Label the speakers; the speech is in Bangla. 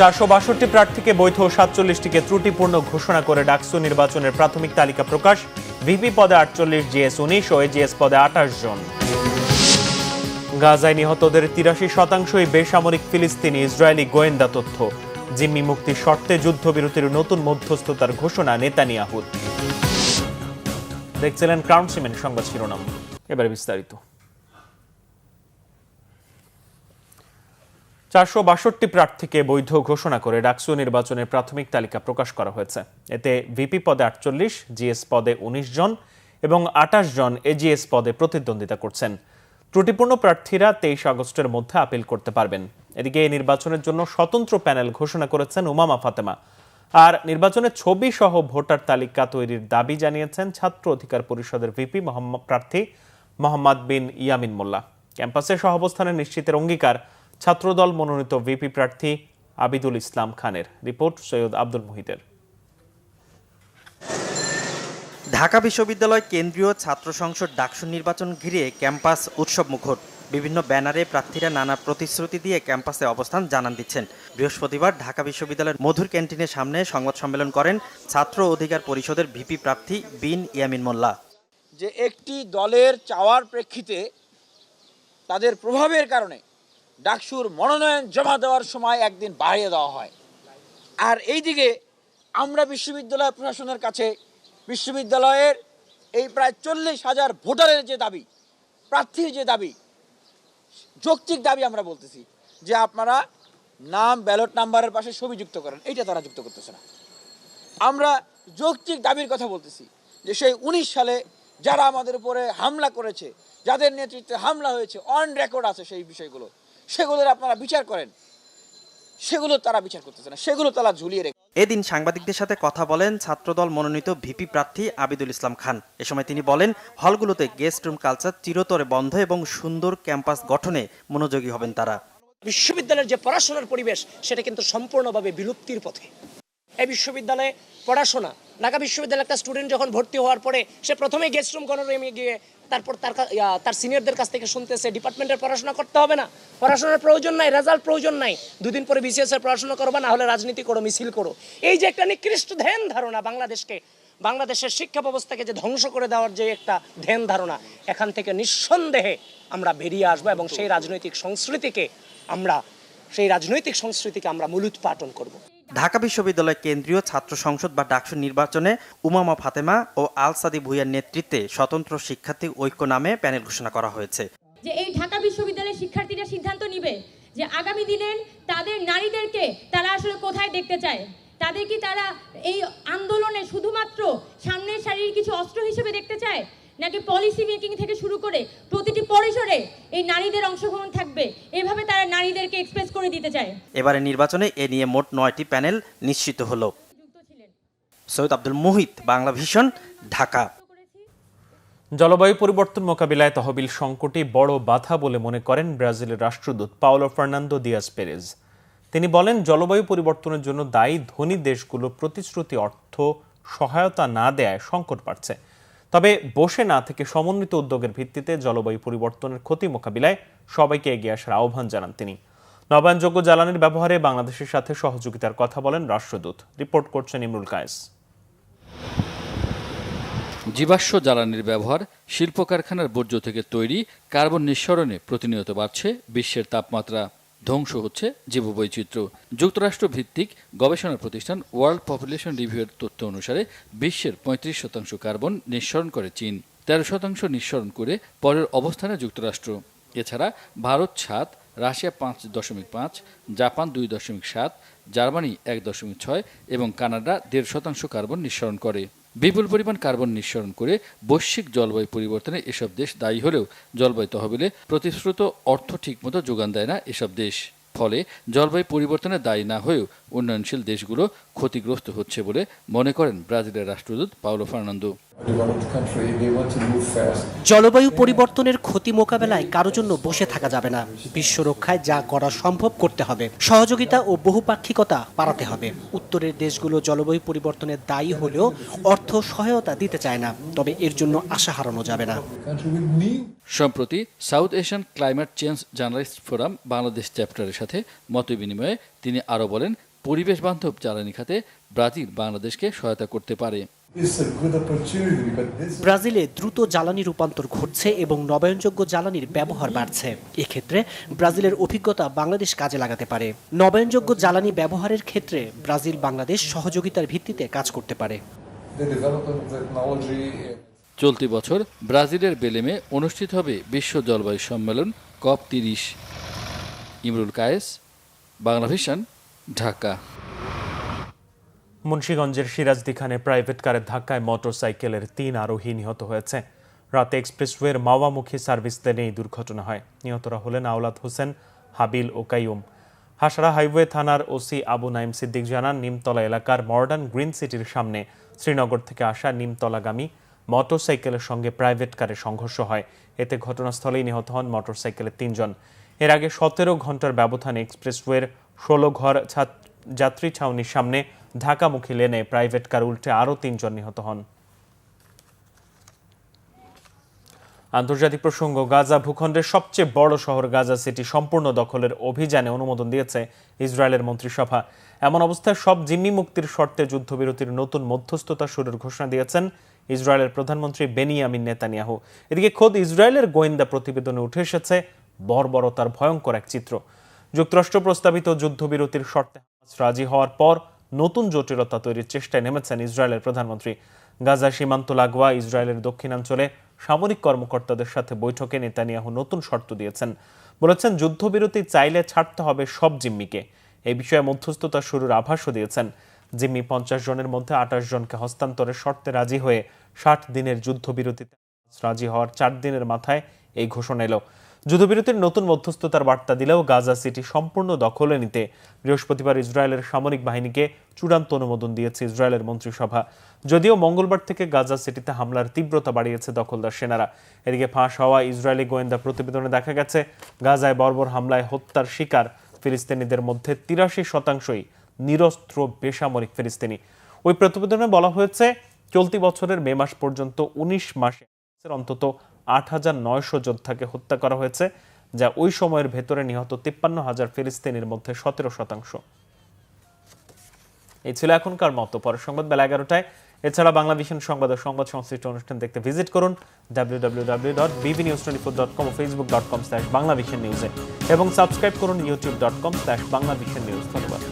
Speaker 1: 462 প্রার্থীকে বৈধ 47টিকে ত্রুটিপূর্ণ ঘোষণা করে ডাকসু নির্বাচনের প্রাথমিক তালিকা প্রকাশ। ভিপি পদে 48, জিএস 19 ও এজিএস পদে 28 জন। গাজায় নিহতদের 83%ই বেসামরিক ফিলিস্তিনি। ইসরায়েলি গোয়েন্দা তথ্য। জিম্মি মুক্তির শর্তে যুদ্ধবিরতির নতুন মধ্যস্থতার ঘোষণা নেতানিয়াহুর। দেখছিলেন ক্রাউন সিমেন্ট সংবাদ শিরোনাম, এবারে বিস্তারিত। 462 প্রার্থীকে বৈধ ঘোষণা করে ডাকসু নির্বাচনের প্রাথমিক তালিকা প্রকাশ করা হয়েছে। এতে ভিপি পদে 48, জিএস পদে 19 জন এবং 28 জন এজিএস পদে প্রতিদ্বন্দ্বিতা করছেন। ত্রুটিপূর্ণ প্রার্থীরা 23 আগস্টের মধ্যে আপিল করতে পারবেন। এদিকে এই নির্বাচনের জন্য স্বতন্ত্র প্যানেল ঘোষণা করেছেন উমামা ফাতেমা। আর নির্বাচনের ছবি সহ ভোটার তালিকা তৈরির দাবি জানিয়েছেন ছাত্র অধিকার পরিষদের ভিপি প্রার্থী মোহাম্মদ বিন ইয়ামিন মোল্লা। ক্যাম্পাসে সহাবস্থানের নিশ্চিতের অঙ্গীকার ছাত্রদল মনোনীত ভিপি প্রার্থী আবিদুল ইসলাম খানের। রিপোর্ট সৈয়দ আব্দুল মুহিতের।
Speaker 2: ঢাকা বিশ্ববিদ্যালয় কেন্দ্রীয় ছাত্র সংসদ ডাকসু নির্বাচন ঘিরে ক্যাম্পাস উৎসব মুখর। বিভিন্ন ব্যানারে প্রার্থীরা নানা প্রতিশ্রুতি দিয়ে ক্যাম্পাসে অবস্থান জানান দিচ্ছেন। বৃহস্পতিবার ঢাকা বিশ্ববিদ্যালয়ের মধুর ক্যান্টিনের সামনে সংবাদ সম্মেলন করেন ছাত্র অধিকার পরিষদের ভিপি প্রার্থী বিন ইয়ামিন মোল্লা।
Speaker 3: যে একটি দলের চাওয়ার প্রেক্ষিতে তাদের প্রভাবের কারণে ডাকসুর মনোনয়ন জমা দেওয়ার সময় একদিন বাড়িয়ে দেওয়া হয়। আর এইদিকে আমরা বিশ্ববিদ্যালয় প্রশাসনের কাছে বিশ্ববিদ্যালয়ের এই প্রায় 40,000 ভোটারের যে দাবি, প্রার্থীর যে দাবি, যৌক্তিক দাবি আমরা বলতেছি যে আপনারা নাম ব্যালট নাম্বারের পাশে ছবি যুক্ত করেন, এইটা তারা যুক্ত করতেছে না। আমরা যৌক্তিক দাবির কথা বলতেছি যে সেই 19 সালে যারা আমাদের উপরে হামলা করেছে, যাদের নেতৃত্বে হামলা হয়েছে, অন রেকর্ড আছে সেই বিষয়গুলো, সেগুলোর আপনারা বিচার করেন। সেগুলো তারা বিচার করতেছে না, সেগুলো তারা ঝুলিয়ে রেখে।
Speaker 2: এদিন সাংবাদিকদের সাথে কথা বলেন ছাত্রদল মনোনীত ভিপি প্রার্থী আবিদুল ইসলাম খান। এ সময় তিনি বলেন, হলগুলোতে গেস্ট রুম কালচার চিরতরে বন্ধ এবং সুন্দর ক্যাম্পাস গঠনে মনোযোগী হবেন তারা।
Speaker 4: বিশ্ববিদ্যালয়ের যে পড়াশোনার পরিবেশ সেটা কিন্তু সম্পূর্ণভাবে বিলুপ্তির পথে। এই বিশ্ববিদ্যালয়ে পড়াশোনা, ঢাকা বিশ্ববিদ্যালয়ের একটা স্টুডেন্ট যখন ভর্তি হওয়ার পরে সে প্রথমে গেস্ট রুম রুমে গিয়ে তারপর তার সিনিয়রদের কাছ থেকে শুনতেছে ডিপার্টমেন্টের পড়াশোনা করতে হবে না, পড়াশোনার প্রয়োজন নাই, রেজাল্ট প্রয়োজন নাই, দুদিন পরে বিসিএস এর পড়াশোনা করবা, না হলে রাজনীতি করো, মিছিল করো। এই যে একটা নিকৃষ্ট ধ্যান ধারণা, বাংলাদেশের শিক্ষা ব্যবস্থাকে যে ধ্বংস করে দেওয়ার যে একটা ধ্যান ধারণা, এখান থেকে নিঃসন্দেহে আমরা বেরিয়ে আসবো এবং সেই রাজনৈতিক সংস্কৃতিকে আমরা মূলোৎপাটন করব।
Speaker 2: ঢাকা বিশ্ববিদ্যালয় কেন্দ্রীয় ছাত্র সংসদ বা ডাকসু নির্বাচনে উমামা ফাতেমা ও আল সাদি ভুইয়ার নেতৃত্বে স্বতন্ত্র শিক্ষার্থী ঐক্য নামে প্যানেল ঘোষণা করা হয়েছে।
Speaker 5: যে এই ঢাকা বিশ্ববিদ্যালয়ের শিক্ষার্থীরা সিদ্ধান্ত নিবে যে আগামী দিনের তাদের নারীদেরকে তারা আসলে কোথায় দেখতে চায়। তাদের কি তারা এই আন্দোলনে শুধুমাত্র সামনের সারির কিছু অস্ত্র হিসেবে দেখতে চায়, নাকি পলিসি মেকিং থেকে শুরু করে প্রতিটি পরিসরে এই নারীদের অংশগ্রহণ থাকবে, এভাবে তারা নারীদেরকে এক্সপ্রেস করে দিতে চায়।
Speaker 2: এবারে নির্বাচনে এ নিয়ে মোট 9টি প্যানেল নিশ্চিত হলো। সৈয়দ আব্দুল মুহিত, বাংলা ভিশন, ঢাকা।
Speaker 1: জলবায়ু পরিবর্তন মোকাবিলায় তহবিল সংকটই বড় বাধা বলে মনে করেন ব্রাজিলের রাষ্ট্রদূত পাওলো ফার্নান্দো দিয়াজ পেরেজ। তিনি বলেন, জলবায়ু পরিবর্তনের জন্য দায়ী ধনী দেশগুলো প্রতিশ্রুতি অর্থ সহায়তা না দেয়ায় সংকট বাড়ছে। তবে বসে না থেকে সমন্বিত উদ্যোগের ভিত্তিতে জলবায়ু পরিবর্তনের ক্ষতি মোকাবিলায় সবাইকে এগিয়ে আসার আহ্বান জানান তিনি। নবায়নযোগ্য জ্বালানির ব্যবহারে বাংলাদেশের সাথে সহযোগিতার কথা বলেন রাষ্ট্রদূত। রিপোর্ট করছেন ইমরুল কায়েস।
Speaker 6: জীবাশ্ম জ্বালানির ব্যবহার, শিল্প কারখানার বর্জ্য থেকে তৈরি কার্বন নিঃসরণে প্রতিনিয়ত বাড়ছে বিশ্বের তাপমাত্রা, ধ্বংস হচ্ছে জীববৈচিত্র্য। যুক্তরাষ্ট্র ভিত্তিক গবেষণা প্রতিষ্ঠান ওয়ার্ল্ড পপুলেশন রিভিউয়ের তথ্য অনুসারে বিশ্বের 35% কার্বন নিঃসরণ করে চীন, 13% নিঃসরণ করে পরের অবস্থানে যুক্তরাষ্ট্র। এছাড়া ভারত 7, রাশিয়া 5.5, জাপান 2.7, জার্মানি 1.6 এবং কানাডা 1.5% কার্বন নিঃসরণ করে। বিপুল পরিমাণ কার্বন নিঃসরণ করে বৈশ্বিক জলবায়ু পরিবর্তনে এসব দেশ দায়ী হলেও জলবায়ু তহবিলে প্রতিশ্রুত অর্থ ঠিকমতো যোগান দেয় না এসব দেশ। ফলে জলবায়ু পরিবর্তনে দায়ী না হয়েও উন্নয়নশীল দেশগুলো ক্ষতিগ্রস্ত হচ্ছে বলে মনে করেন ব্রাজিলের রাষ্ট্রদূত পাওলো ফার্নান্দো।
Speaker 7: জলবায়ু পরিবর্তনের ক্ষতি মোকাবেলায় কারো জন্য বসে থাকা যাবে না। বিশ্ব রক্ষায় যা করা সম্ভব করতে হবে, সহযোগিতা ও বহুপাক্ষিকতা বাড়াতে হবে। উত্তরের দেশগুলো জলবায়ু পরিবর্তনের দায়ী হলেও অর্থ সহায়তা দিতে চায় না, তবে এর জন্য আশা হারানো যাবে না।
Speaker 6: সম্প্রতি south Asian climate change journalist forum Bangladesh চ্যাপ্টারের সাথে মতবিনিময়ে তিনি আরও বলেন, পরিবেশ বান্ধব জ্বালানি খাতে ব্রাজিল বাংলাদেশকে সহায়তা করতে পারে।
Speaker 7: ব্রাজিলে দ্রুত জ্বালানি রূপান্তর ঘটছে এবং নবায়নযোগ্য জ্বালানির ব্যবহার বাড়ছে। এক্ষেত্রে ব্রাজিলের অভিজ্ঞতা বাংলাদেশ কাজে লাগাতে পারে। নবায়নযোগ্য জ্বালানি ব্যবহারের ক্ষেত্রে ব্রাজিল বাংলাদেশ সহযোগিতার ভিত্তিতে কাজ করতে পারে।
Speaker 6: চলতি বছর ব্রাজিলের বেলেমে অনুষ্ঠিত হবে বিশ্ব জলবায়ু সম্মেলন COP30। ইমরুল কায়েস, বাংলা ভিশন, ঢাকা।
Speaker 1: মুন্সিগঞ্জের সিরাজদিখানে প্রাইভেট কারের ধাক্কায় মোটরসাইকেলের 3 আরোহী নিহত হয়েছে। রাতে এক্সপ্রেসওয়ের মাওয়ামুখী সার্ভিস লেনে এই দুর্ঘটনা হয়। নিহতরা হলেন আওলাদ হোসেন, হাবিল ও কাইয়ুম। হাসরা হাইওয়ে থানার ওসি আবু নাইম সিদ্দিক জানান, নিমতলা এলাকার মডার্ন গ্রিন সিটির সামনে শ্রীনগর থেকে আসা নিমতলাগামী মোটরসাইকেলের সঙ্গে প্রাইভেট কারের সংঘর্ষ হয়। এতে ঘটনাস্থলেই নিহত হন মোটরসাইকেলের 3 জন। এর আগে 17 ঘন্টার ব্যবধানে এক্সপ্রেসওয়ের 16 ঘর যাত্রী ছাউনির সামনে ঢাকামুখী লেনে প্রাইভেট কার উল্টে আরও 3 জন নিহত হন। আন্তর্জাতিক প্রসঙ্গ, গাজা ভূখণ্ডের সবচেয়ে বড় শহর গাজা সিটি সম্পূর্ণ দখলের অভিযানে অনুমোদন দিয়েছে ইসরায়েলের মন্ত্রিসভা। এমন অবস্থায় সব জিম্মি মুক্তির শর্তে যুদ্ধবিরতির নতুন মধ্যস্থতা শুরুর ঘোষণা দিয়েছেন ইসরায়েলের প্রধানমন্ত্রী বেনিয়ামিন নেতানিয়াহু। এদিকে খোদ ইসরায়েলের গোয়েন্দা প্রতিবেদনে উঠে এসেছে বর্বরতার ভয়ঙ্কর এক চিত্র। যুক্তরাষ্ট্র প্রস্তাবিত যুদ্ধবিরতির শর্তে রাজি হওয়ার পর নতুন জটিলতা তৈরির চেষ্টায় নেমেছেন ইসরায়েলের প্রধানমন্ত্রী। গাজা সীমান্ত লাগোয়া ইসরায়েলের দক্ষিণাঞ্চলে সামরিক কর্মকর্তাদের সাথে বৈঠকে নেতানিয়াহু নতুন শর্ত দিয়েছেন। বলেছেন, যুদ্ধবিরতি চাইলে ছাড়তে হবে সব জিম্মিকে। এই বিষয়ে মধ্যস্থতা শুরুর আভাসও দিয়েছেন। জিম্মি 50 জনের মধ্যে 28 জনকে হস্তান্তরের শর্তে রাজি হয়ে 60 দিনের যুদ্ধবিরতিতে রাজি হওয়ার 4 দিনের মাথায় এই ঘোষণা এলো। যুদ্ধবিরতির নতুন মধ্যস্থতার বার্তা দিলেও গাজা সিটি সম্পূর্ণ দখলে নিতে বৃহস্পতিবার ইসরায়েলের সামরিক বাহিনীকে চূড়ান্ত অনুমোদন দিয়েছে ইসরায়েলের মন্ত্রিসভা। যদিও মঙ্গলবার থেকে গাজা সিটিতে হামলার তীব্রতা বাড়িয়েছে দখলদার সেনারা। এদিকে ফাঁস হওয়া ইসরায়েলি গোয়েন্দা প্রতিবেদনে দেখা গেছে, গাজায় বর্বর হামলায় হত্যার শিকার ফিলিস্তিনিদের মধ্যে 83%ই নিরস্ত্র বেসামরিক ফিলিস্তিনি। ওই প্রতিবেদনে বলা হয়েছে, চলতি বছরের মে মাস পর্যন্ত 19 মাসে অন্তত 8,900 যোদ্ধাকে হত্যা করা হয়েছে, যা ওই সময়ের ভেতরে নিহত 53,000 ফিলিস্তিনির মধ্যে 17%। এই ছিল এখনকার মতো। পরের সংবাদ বেলা 11টায়। এছাড়া বাংলা ভিশন সংবাদ ও সংবাদ সংশ্লিষ্ট অনুষ্ঠান দেখতে ভিজিট করুন www.bbnews24.com ও facebook.com/banglavisionnews এবং সাবস্ক্রাইব করুন youtube.com/banglavisionnews। ধন্যবাদ।